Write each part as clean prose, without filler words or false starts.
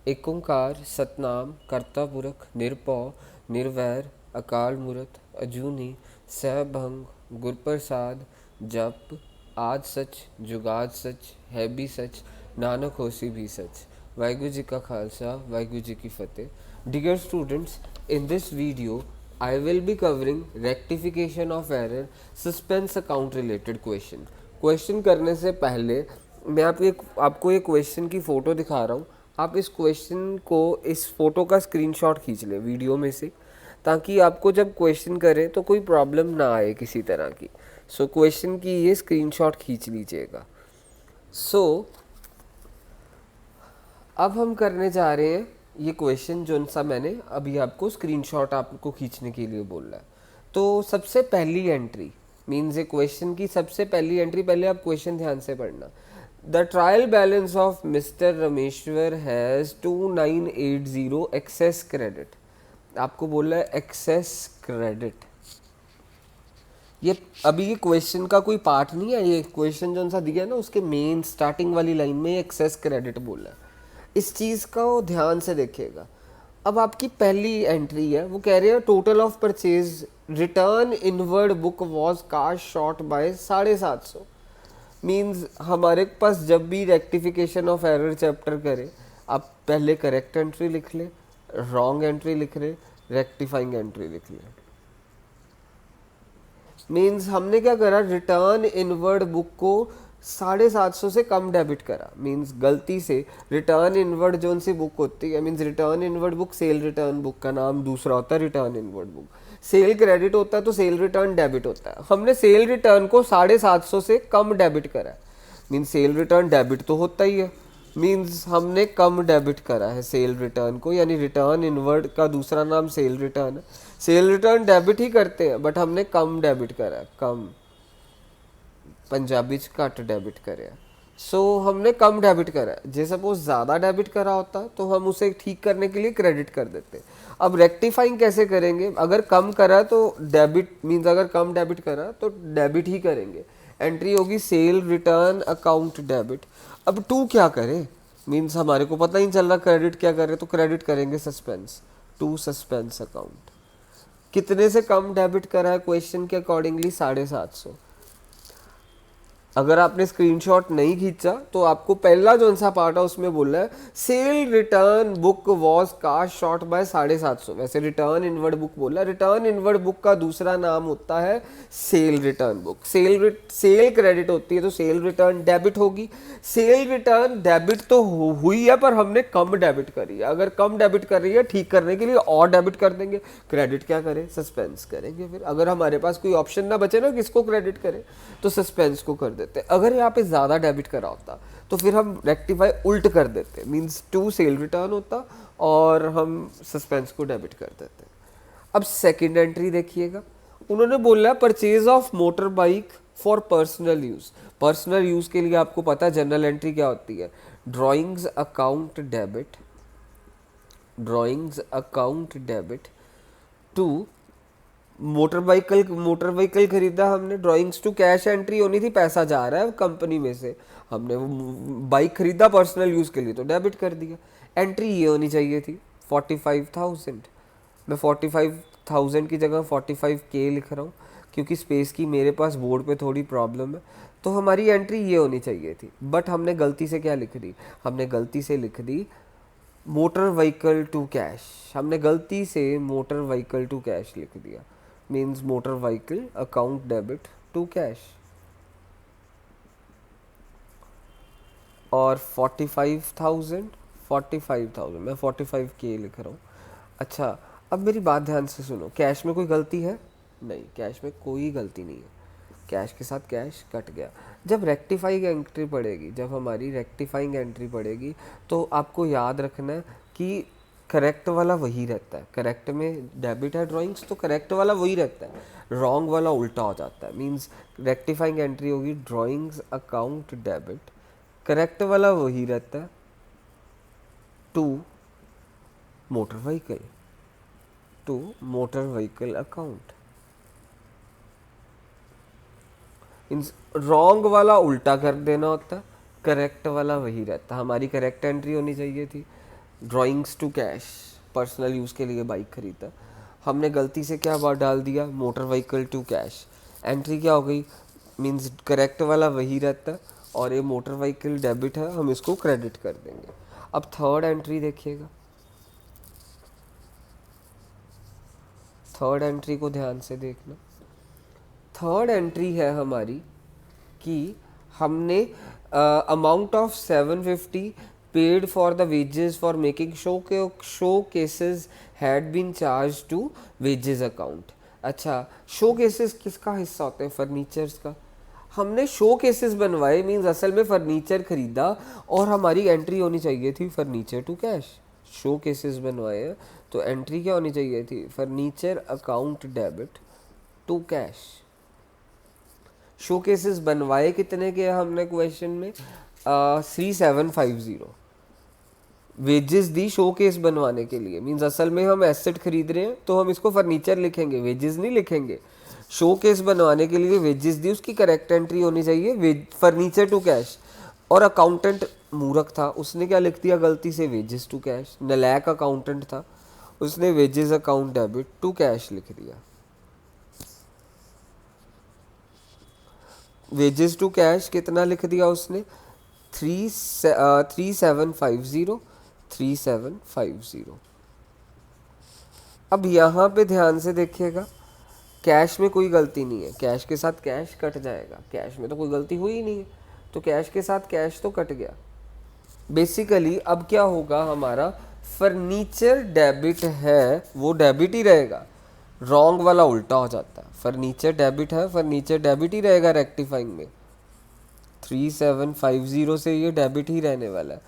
एक ओंकार सतनाम करता पुरख निरपौ निर्वैर अकाल मूरत अजूनी सहभंग गुरप्रसाद जप आज सच जुगाद सच है भी सच नानक होसी भी सच। वाहिगुरु जी का खालसा वाहिगुरु जी की फतेह। Dear students, in this video I will be covering rectification of error suspense account related question। Question करने से पहले मैं आपको एक क्वेश्चन की फ़ोटो दिखा रहा हूँ। आप इस क्वेश्चन को इस फ़ोटो का स्क्रीनशॉट खींच लें वीडियो में से, ताकि आपको जब क्वेश्चन करें तो कोई प्रॉब्लम ना आए किसी तरह की। सो क्वेश्चन की ये स्क्रीनशॉट खींच लीजिएगा। सो अब हम करने जा रहे हैं ये क्वेश्चन जो सा मैंने अभी आपको स्क्रीनशॉट आपको खींचने के लिए बोला है। तो सबसे पहली एंट्री मीन्स ये क्वेश्चन की सबसे पहली एंट्री, पहले आप क्वेश्चन ध्यान से पढ़ना। The trial balance of mister Rameshwar has 2980 excess credit. आपको बोला है एक्सेस क्रेडिट। ये अभी ये क्वेश्चन का कोई पार्ट नहीं है, ये क्वेश्चन जो सा दिया है ना उसके मेन स्टार्टिंग वाली लाइन में एक्सेस क्रेडिट बोला है। इस चीज़ का वो ध्यान से देखिएगा। अब आपकी पहली एंट्री है, वो कह रहे हैं total of purchase return inward book was cast short by 750। Means हमारे पास जब भी रेक्टिफिकेशन ऑफ एरर चैप्टर करें, आप पहले करेक्ट एंट्री लिख लें, रॉन्ग एंट्री लिख लें, रेक्टिफाइंग एंट्री लिख लें। मीन्स हमने क्या करा, रिटर्न इनवर्ड बुक को 750 से कम डेबिट करा। मीन्स गलती से रिटर्न इनवर्ड जो सी बुक होती है, means return inward book cell return book का नाम दूसरा होता है return inward book. Sale credit होता है तो सेल रिटर्न डेबिट होता है। हमने सेल रिटर्न को 750 से कम डेबिट करा। मीन्स सेल रिटर्न डेबिट तो होता ही है, मीन्स हमने कम डेबिट करा है सेल रिटर्न को, यानी रिटर्न इनवर्ड का दूसरा नाम सेल रिटर्न है। सेल रिटर्न डेबिट ही करते हैं बट हमने कम डेबिट करा, कम पंजाबी च घट डेबिट करे। सो हमने कम डेबिट करा। जे सपोज ज़्यादा डेबिट करा होता तो हम उसे ठीक करने के लिए क्रेडिट कर देते। अब रेक्टिफाइंग कैसे करेंगे, अगर कम करा तो डेबिट, मीन्स अगर कम डेबिट करा तो डेबिट ही करेंगे। एंट्री होगी सेल रिटर्न अकाउंट डेबिट। अब टू क्या करें, मीन्स हमारे को पता ही नहीं चल रहा क्रेडिट क्या करे, तो क्रेडिट करेंगे सस्पेंस, टू सस्पेंस अकाउंट। कितने से कम डेबिट करा है क्वेश्चन के अकॉर्डिंगली, 750। अगर आपने स्क्रीनशॉट नहीं खींचा तो आपको पहला जो सा पार्ट है उसमें बोला है sale return book was cast short by 750। वैसे रिटर्न इनवर्ड बुक बोला, रिटर्न इनवर्ड बुक का दूसरा नाम होता है sale return book. Sale credit होती है तो सेल रिटर्न डेबिट होगी। सेल रिटर्न डेबिट तो हुई है पर हमने कम डेबिट करी है। अगर कम डेबिट कर रही है, ठीक करने के लिए और डेबिट कर देंगे। क्रेडिट क्या करें, सस्पेंस करेंगे। फिर अगर हमारे पास कोई ऑप्शन ना बचे ना किसको क्रेडिट करें, तो सस्पेंस को कर देते। अगर यहाँ पे ज़्यादा डेबिट करा होता तो फिर हम रेक्टिफाई उल्ट कर देते, मींस टू सेल रिटर्न होता और हम सस्पेंस को डेबिट कर देते। अब सेकंड एंट्री देखिएगा, उन्होंने बोला purchase of motor bike for personal use. Personal use के लिए आपको पता है जनरल एंट्री क्या होती है, drawings account debit, drawings account debit to motor vehicle खरीदा हमने, ड्राइंग्स टू कैश एंट्री होनी थी, पैसा जा रहा है कंपनी में से, हमने वो बाइक खरीदा पर्सनल यूज़ के लिए तो डेबिट कर दिया। एंट्री ये होनी चाहिए थी 45,000। मैं 45,000 की जगह 45K लिख रहा हूँ क्योंकि स्पेस की मेरे पास बोर्ड पे थोड़ी प्रॉब्लम है। तो हमारी एंट्री ये होनी चाहिए थी, बट हमने गलती से क्या लिख दी, हमने गलती से लिख दी मोटर व्हीकल टू कैश। हमने गलती से मोटर व्हीकल टू कैश लिख दिया, means motor vehicle account debit to cash. और 45,000 मैं 45K लिख रहा हूँ। अच्छा, अब मेरी बात ध्यान से सुनो, कैश में कोई गलती है नहीं, कैश में कोई गलती नहीं है, कैश के साथ कैश कट गया। जब रेक्टिफाइंग एंट्री पड़ेगी, जब हमारी रेक्टिफाइंग एंट्री पड़ेगी तो आपको याद रखना है कि करेक्ट वाला वही रहता है। करेक्ट में डेबिट है ड्राइंग्स तो करेक्ट वाला वही रहता है, रॉन्ग वाला उल्टा हो जाता है। मींस रेक्टिफाइंग एंट्री होगी ड्राइंग्स अकाउंट डेबिट, करेक्ट वाला वही रहता है, to motor vehicle, to motor vehicle account. Means wrong वाला उल्टा कर देना होता है, करेक्ट वाला वही रहता। हमारी करेक्ट एंट्री होनी चाहिए थी drawings to cash, personal use के लिए बाइक खरीदा, हमने गलती से क्या बात डाल दिया, motor vehicle to cash, entry क्या हो गई, मींस करेक्ट वाला वही रहता है और ये मोटर व्हीकल डेबिट है, हम इसको क्रेडिट कर देंगे। अब थर्ड एंट्री देखिएगा, थर्ड एंट्री को ध्यान से देखना। थर्ड एंट्री है हमारी कि हमने amount of 750 paid for the wages for making showcases had been charged to wages account. अच्छा, शो केसेस किसका हिस्सा होते हैं, फर्नीचर्स का। हमने शो केसेस बनवाए, मीन्स असल में फर्नीचर खरीदा और हमारी एंट्री होनी चाहिए थी furniture to cash. Showcases बनवाए हैं तो एंट्री क्या होनी चाहिए थी, furniture account debit to cash. Showcases बनवाए कितने के हमने क्वेश्चन में, 3750 वेजेस दी शो केस बनवाने के लिए। मींस असल में हम एसेट खरीद रहे हैं तो हम इसको फर्नीचर लिखेंगे, वेजेस नहीं लिखेंगे। शो केस बनवाने के लिए वेजेस दी, उसकी करेक्ट एंट्री होनी चाहिए फर्नीचर टू कैश। और अकाउंटेंट मूर्ख था, उसने क्या लिख दिया गलती से, वेजेस टू कैश। नलायक अकाउंटेंट था, उसने wages account debit to cash लिख दिया। वेजेस टू कैश कितना लिख दिया उसने, 3750। अब यहाँ पे ध्यान से देखिएगा, कैश में कोई गलती नहीं है, कैश के साथ कैश कट जाएगा, कैश में तो कोई गलती हुई ही नहीं है, तो कैश के साथ कैश तो कट गया। बेसिकली अब क्या होगा हमारा, फर्नीचर डेबिट है वो डेबिट ही रहेगा, रॉन्ग वाला उल्टा हो जाता है। फर्नीचर डेबिट है, फर्नीचर डेबिट ही रहेगा रेक्टिफाइंग में, 3750 से ये डेबिट ही रहने वाला है।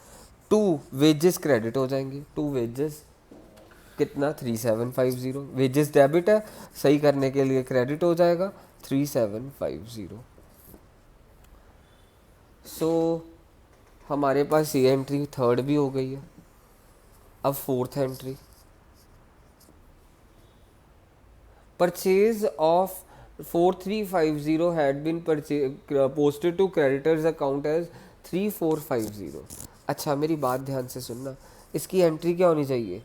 टू वेजेस क्रेडिट हो जाएंगे, टू वेजेस कितना, 3750, वेजेस डेबिट है, सही करने के लिए क्रेडिट हो जाएगा 3750। सो हमारे पास ये एंट्री थर्ड भी हो गई है। अब fourth entry, purchase of 4350 had been posted to creditors account as 3450। अच्छा मेरी बात ध्यान से सुनना, इसकी एंट्री क्या होनी चाहिए,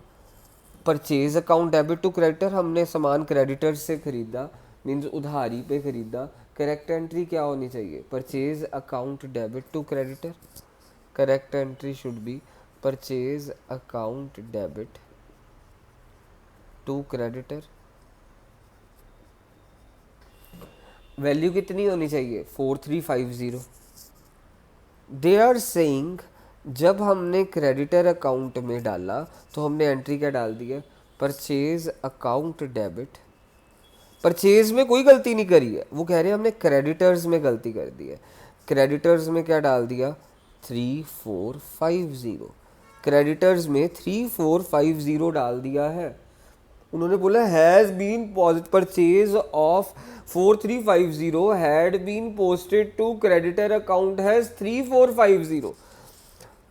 purchase account debit to creditor, हमने सामान क्रेडिटर से खरीदा, मीन्स उधारी पे खरीदा, करेक्ट एंट्री क्या होनी चाहिए, purchase account debit to creditor. Correct entry should be purchase account debit to creditor. Value कितनी होनी चाहिए, 4350। दे आर सेइंग जब हमने क्रेडिटर अकाउंट में डाला तो हमने एंट्री क्या डाल दी है, परचेज अकाउंट डेबिट। परचेज में कोई गलती नहीं करी है, वो कह रहे हैं हमने क्रेडिटर्स में गलती कर दी है। क्रेडिटर्स में क्या डाल दिया, 3450। क्रेडिटर्स में 3450 डाल दिया है। उन्होंने बोला has been purchase of 4350 had been posted to creditor account has 3450।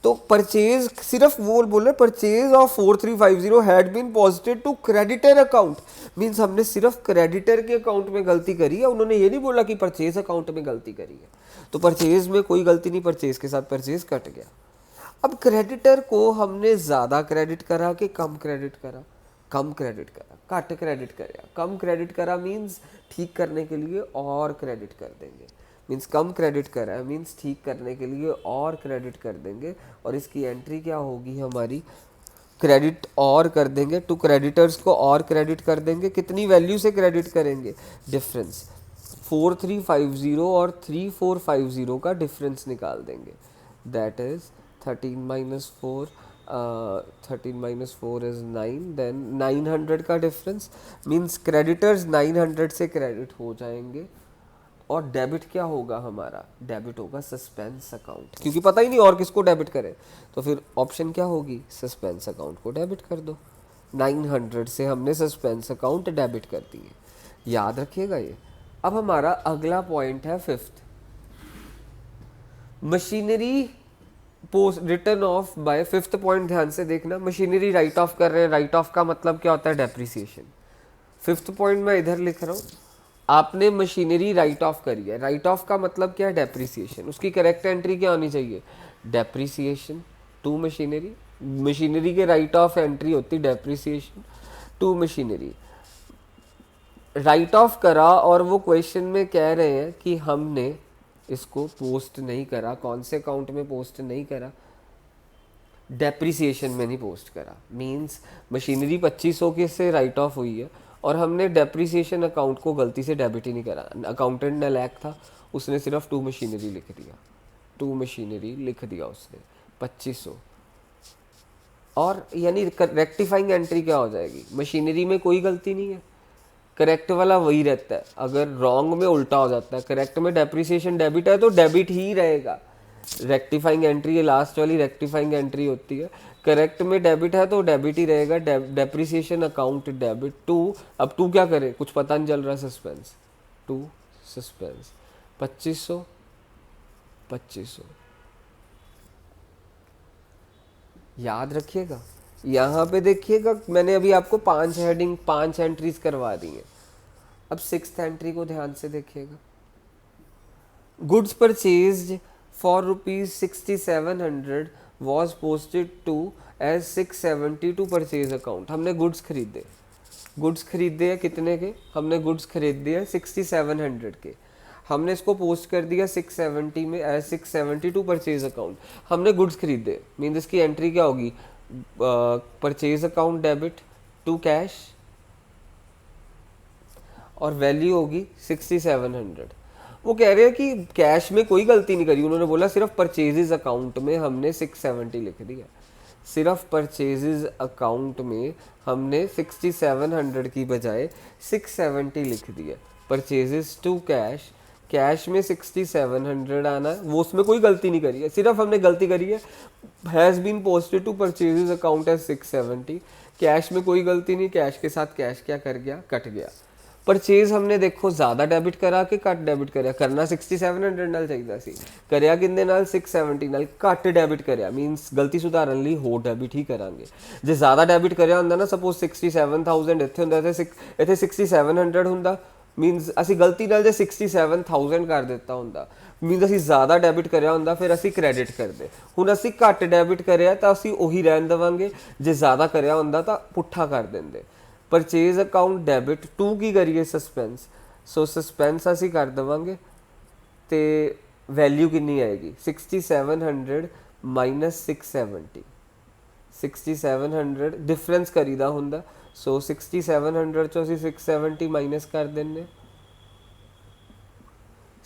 तो परचेज सिर्फ वो बोल रहे, purchase of 4350 had been posted to creditor account, means हमने सिर्फ क्रेडिटर के अकाउंट में गलती करी है। उन्होंने ये नहीं बोला कि परचेज अकाउंट में गलती करी है, तो परचेज में कोई गलती नहीं, परचेज के साथ परचेज कट गया। अब क्रेडिटर को हमने ज़्यादा क्रेडिट करा कि कम क्रेडिट करा, कम क्रेडिट करा, घट क्रेडिट करा। कम क्रेडिट करा मीन्स ठीक करने के लिए और क्रेडिट कर देंगे, मीन्स कम क्रेडिट करा है मीन्स ठीक करने के लिए और क्रेडिट कर देंगे। और इसकी एंट्री क्या होगी हमारी, क्रेडिट और कर देंगे, टू क्रेडिटर्स को और क्रेडिट कर देंगे। कितनी वैल्यू से क्रेडिट करेंगे, डिफरेंस 4350 और 3450 का डिफरेंस निकाल देंगे, that is 13 minus 4 is 9, then 900 का डिफरेंस, मीन्स क्रेडिटर्स 900 से क्रेडिट हो जाएंगे। और डेबिट क्या होगा हमारा, डेबिट होगा सस्पेंस अकाउंट, क्योंकि पता ही नहीं और किसको डेबिट करें, तो फिर ऑप्शन क्या होगी, सस्पेंस अकाउंट को डेबिट कर दो। 900 से हमने सस्पेंस अकाउंट डेबिट कर दिए, याद रखिएगा ये। अब हमारा अगला पॉइंट है fifth, machinery post return of buy. Fifth point ध्यान से देखना, मशीनरी राइट ऑफ कर रहे हैं, राइट ऑफ का मतलब क्या होता है, डेप्रिसिएशन। फिफ्थ पॉइंट मैं इधर लिख रहा हूँ, आपने मशीनरी राइट ऑफ करी है, राइट ऑफ का मतलब क्या है, डेप्रिसिएशन। उसकी करेक्ट एंट्री क्या होनी चाहिए, डेप्रिसिएशन टू मशीनरी, मशीनरी के राइट ऑफ एंट्री होती depreciation to machinery. Write off करा और वो क्वेश्चन में कह रहे हैं कि हमने इसको पोस्ट नहीं करा, कौन से अकाउंट में पोस्ट नहीं करा, डेप्रिसिएशन में नहीं पोस्ट करा। मींस मशीनरी 2500 के से राइट ऑफ हुई है और हमने डेप्रिसिएशन अकाउंट को गलती से डेबिट ही नहीं करा। अकाउंटेंट नलायक था, उसने सिर्फ टू मशीनरी लिख दिया, टू मशीनरी लिख दिया उसने 2500। और यानी रेक्टिफाइंग एंट्री क्या हो जाएगी, मशीनरी में कोई गलती नहीं है, करेक्ट वाला वही रहता है। अगर रॉन्ग में उल्टा हो जाता है, करेक्ट में डेप्रिसिएशन डेबिट है तो डेबिट ही रहेगा। रेक्टिफाइंग एंट्री, ये लास्ट वाली रेक्टिफाइंग एंट्री होती है। करेक्ट में डेबिट है तो डेबिट ही रहेगा। डेप्रिसिएशन अकाउंट डेबिट टू, अब टू क्या करे कुछ पता नहीं चल रहा, सस्पेंस टू सस्पेंस 2500 2500। याद रखिएगा, यहाँ पे देखिएगा मैंने अभी आपको 5 हेडिंग 5 एंट्रीज करवा दी हैं। अब 6th एंट्री को ध्यान से देखिएगा। Goods purchased for ₹6700 was posted to as 670 to purchase account. हमने गुड्स खरीदे, गुड्स खरीदे हैं कितने के, हमने गुड्स खरीदे हैं 6700 के, हमने इसको पोस्ट कर दिया 670 में एज 670 टू परचेज अकाउंट। हमने गुड्स खरीदे, मीन इसकी एंट्री क्या होगी, purchase account debit to cash और वैल्यू होगी 6700। वो कह रहे हैं कि कैश में कोई गलती नहीं करी, उन्होंने बोला सिर्फ परचेजेस अकाउंट में हमने 670 लिख दिया, सिर्फ परचेजेस अकाउंट में हमने 6700 की बजाय 670 लिख दिया। परचेजेस टू कैश, कैश में 6700 आना है, वो उसमें कोई गलती नहीं करी है, सिर्फ हमने गलती करी है has been posted to purchases account as 670। Cash में कोई गलती नहीं, कैश के साथ कैश क्या कर गया, कट गया। परचेज हमने देखो ज़्यादा डेबिट करा कि घट डेबिट करिया, करना 6700 नाल चाहिए सी, करिया किंदे नाल 670 नाल, घट डेबिट करिया मीनस गलती सुधारन लई हो डेबिट ही करांगे। जे ज़्यादा डेबिट करिया हुंदा ना, सपोज 67000 इत्थे हुंदा ते इत्थे 6700 हुंदा, मीनस असी गलती नाल जे 67000 कर दिता हुंदा, मीनस असी ज़्यादा डेबिट करिया हुंदा फिर असी क्रेडिट करदे। हुण असी घट डेबिट करिया तां असी उही रहन देवांगे, जे ज़्यादा करिया हुंदा तां पुट्ठा कर देंदे। परचेज अकाउंट डेबिट टू की करिए सस्पेंस, सो सस्पेंस असी कर देवांगे तो वैल्यू कितनी आएगी 6700 माइनस 670, 6700 डिफरेंस करीदा हुंदा, सो 6700 चो असी 670 माइनस कर देने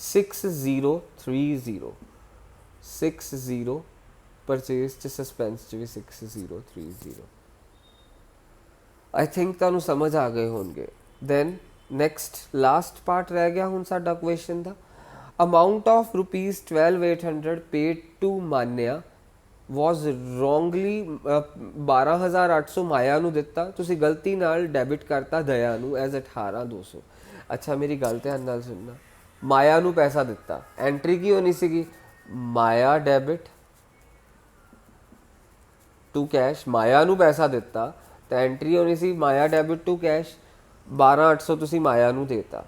6030, 60 परचेज च सस्पेंस च भी 6030। आई थिंक तुहानू समझ आ गए होंगे। दैन नैक्सट लास्ट पार्ट रह गया हुण साडा क्वेश्चन दा। Amount of ₹12,800 paid to Manya was wrongly 12,800 Maya नू दिता, तुसी गलती नाल डेबिट करता दया नू एज 18,200। अच्छा मेरी गल ध्यान नाल सुनना, माया नू पैसा दिता, एंट्री की होनी सीगी माया डेबिट टू कैश, माया नू पैसा दिता तो एंट्री होनी सी माया डेबिट टू कैश, 12,800 तुसी माया नू देता,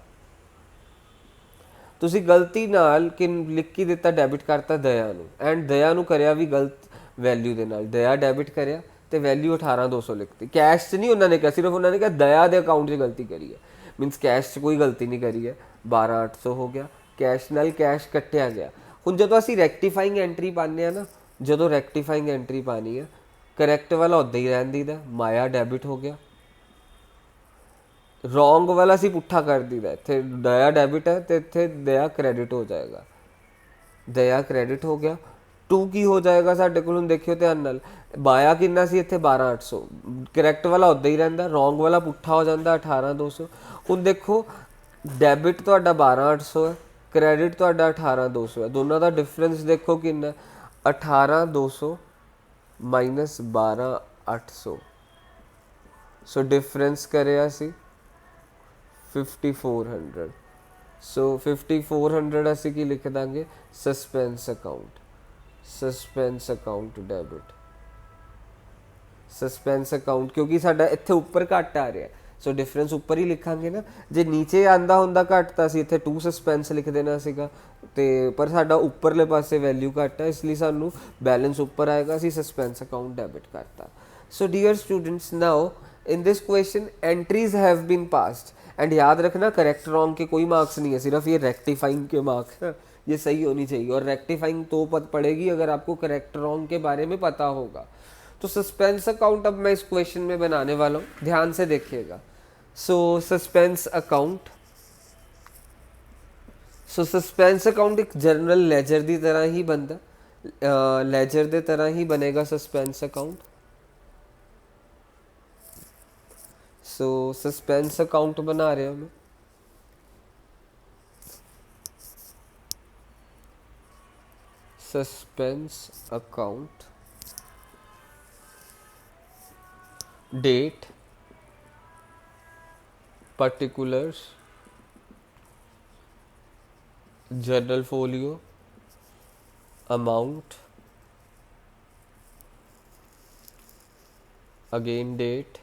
तुसी गलती नाल किन लिख के दिता डेबिट करता दया नू, एंड दया नू करया भी गलत वैल्यू दे नाल, दया डेबिट करया तो वैल्यू 18,200 लिखती। कैश च नहीं उन्होंने कहा, सिर्फ उन्होंने कहा दया के अकाउंट से गलती करी है, मीनस कैश च कोई गलती नहीं करी है, 12,800 हो गया, कैश नाल कैश कट्टिया गया। हुण जदों असीं रैक्टिफाइंग एंट्री पाने ना, जदों रैक्टिफाइंग एंट्री पानी है करैक्ट वाला उदा ही रहन दीदा, माया डेबिट हो गया, रॉन्ग वाला असीं पुट्ठा कर दीदा, इत्थे दया डेबिट है तो इत्थे दया क्रेडिट हो जाएगा, दया क्रेडिट हो गया। टू की हो जाएगा साडे कोल, देखियो ध्यान नाल, माया किन्ना सी इत्थे 12,800, करैक्ट वाला उदा ही रहिंदा, रॉन्ग वाला पुट्ठा हो जाता 18,200। हुण देखो डेबिट तुहाडा 12,800 है, क्रेडिट तुहाडा 18,200 है, दोनों का डिफरेंस देखो किन्ना, 18,200 माइनस 12,800, सो डिफरेंस करिया सी 5400, सो 5400 असी की लिख देंगे suspense account, suspense account debit, suspense account क्योंकि साडा इत्थे उपर घट आ रहा है, ਸੋ ਡਿਫਰੈਂਸ ਉੱਪਰ ਹੀ ਲਿਖਾਂਗੇ ਨਾ। ਜੇ ਨੀਚੇ ਆਂਦਾ ਹੁੰਦਾ ਘੱਟ ਤਾਂ ਅਸੀਂ ਇੱਥੇ 2 ਸਸਪੈਂਸ ਲਿਖ ਦੇਣਾ ਸੀਗਾ, ਤੇ ਪਰ ਸਾਡਾ ਉੱਪਰਲੇ ਪਾਸੇ ਵੈਲਿਊ ਘੱਟ ਹੈ, ਇਸ ਲਈ ਸਾਨੂੰ ਬੈਲੈਂਸ ਉੱਪਰ ਆਏਗਾ, ਅਸੀਂ ਸਸਪੈਂਸ ਅਕਾਊਂਟ ਡੈਬਿਟ ਕਰਤਾ। So dear students, now in this question entries have been passed, and याद रखना करेक्ट रॉन्ग के कोई मार्क्स नहीं है, सिर्फ ये रेक्टिफाइंग के मार्क्स हैं, ये सही होनी चाहिए। और रेक्टिफाइंग तो पड़ेगी अगर आपको करेक्ट रॉन्ग के बारे में पता होगा। तो सस्पेंस अकाउंट अब मैं इस क्वेश्चन में बनाने वाला हूँ, ध्यान से देखिएगा। So suspense account, so suspense account एक जनरल लेजर की तरह ही बनता, लेजर की तरह ही बनेगा suspense account. So suspense account बना रहे हैं, suspense account, date, particulars, journal folio, amount, again date,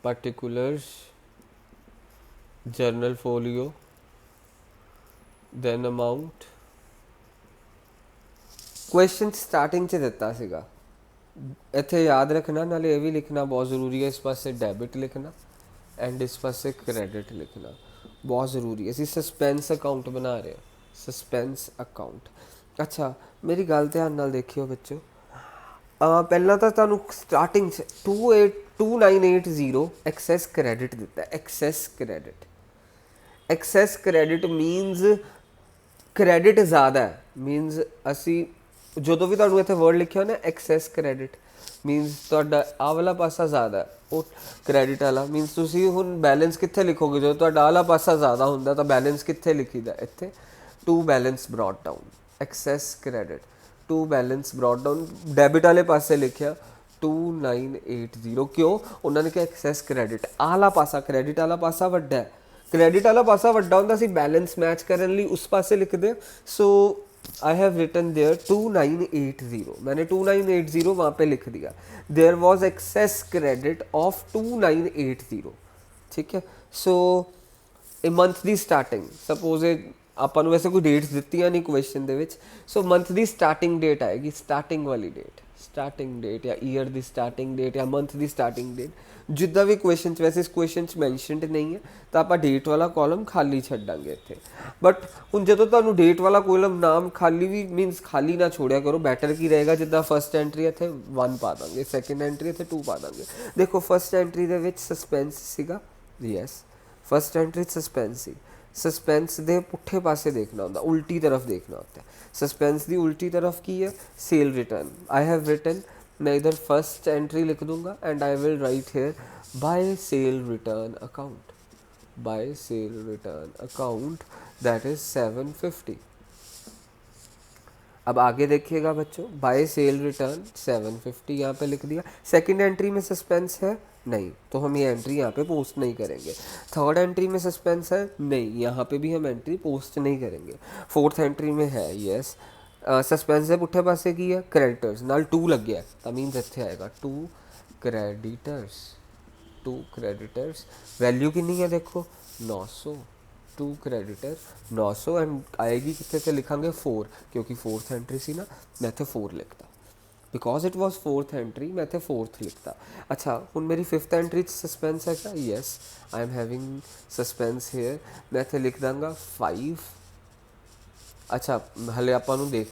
particulars, journal folio, then amount। Question starting च दिता सीगा, इत्थे याद रखना, नाले ये भी लिखना बहुत ज़रूरी है, इस पासे डेबिट लिखना एंड इस पासे क्रेडिट लिखना बहुत ज़रूरी है। असी सस्पेंस अकाउंट बना रहे हैं, सस्पेंस अकाउंट। अच्छा मेरी गल ध्यान नाल देखियो बच्चों, पहला तो तुहानू स्टार्टिंग 2980 एक्सैस क्रेडिट दिता है। Access credit, access credit मीनस credit ज़्यादा है, मीनस असी जो भी तुहानू इत्थे वर्ड लिखिया ना एक्सैस क्रेडिट मीनस तुहाडा आ वाला पासा ज़्यादा है, वो क्रेडिट वाला मीनस तुसी हुण बैलेंस कित्थे लिखोगे, जो तुहाडा वाला पासा ज़्यादा हुंदा तो बैलेंस कित्थे लिखीदा, इत्थे to balance brought down, excess credit to balance brought down. Debit वाले पासे लिखिया 2980, क्यों उन्होंने कहा एक्सैस क्रेडिट, आला पासा क्रेडिट वाला पासा वड्डा है, क्रेडिट वाला पासा वड्डा हुंदा सी, बैलेंस मैच करने लिए उस पासे लिखते। So I have written there 2980, मैंने 2980 वहाँ पे लिख दिया। There was excess credit of 2980, ठीक है। सो ए मंथ की स्टार्टिंग, सपोज ਆਪਾਂ ਨੂੰ वैसे कोई डेट्स दित्तियां नहीं क्वेश्चन दे विच, सो मंथ की स्टार्टिंग डेट आएगी, स्टार्टिंग वाली डेट, स्टार्टिंग डेट या ईयर की स्टार्टिंग डेट या मंथ की स्टार्टिंग डेट, जिदा भी क्वेश्चन वैसे इस क्वेश्चन मैंशनड नहीं है तो आप डेट वाला कॉलम खाली छड्डांगे इत्थे। बट हुण जदों तुहानूं डेट वाला कॉलम नाम खाली भी मीनस खाली ना छोड़िया करो, बैटर की रहेगा जिदा फस्ट एंट्री इत्थे 1 पा देंगे, सैकेंड एंट्री इत्थे 2 पा देंगे। देखो फस्ट एंट्री दे विच सस्पेंस सीगा, यस फस्ट एंट्री सस्पेंस सी, सस्पेंस दे पुठे पासे देखना होता, उल्टी तरफ देखना होता है। सस्पेंस की उल्टी तरफ की है sale return. I have written, मैं इधर फर्स्ट एंट्री लिख दूंगा and I will write here by sale return account, by sale return account that is 750। अब आगे देखिएगा बच्चों, बाय सेल रिटर्न 750 यहाँ पे लिख दिया। सेकंड एंट्री में सस्पेंस है नहीं, तो हम ये एंट्री यहाँ पे पोस्ट नहीं करेंगे। थर्ड एंट्री में सस्पेंस है नहीं, यहाँ पे भी हम एंट्री पोस्ट नहीं करेंगे। फोर्थ एंट्री में है यस, सस्पेंस है पुठे पासे की है क्रेडिटर्स नाल 2 लग गया तो मीनस इत्थे आएगा 2 क्रेडिटर्स, 2 क्रेडिटर्स। वैल्यू कितनी है देखो 900, 2 क्रेडिटर 900 एंड आएगी कितने से लिखांगे 4, क्योंकि फोर्थ एंट्री सी ना, मैं इत्थे 4 लिखता because it was fourth entry, मैं इत्थे 4th लिखता। अच्छा हुण मेरी फिफ्थ एंट्री सस्पेंस है क्या, yes I am having suspense here, मैं इत्थे लिख दांगा 5। अच्छा हले आपां नूं देख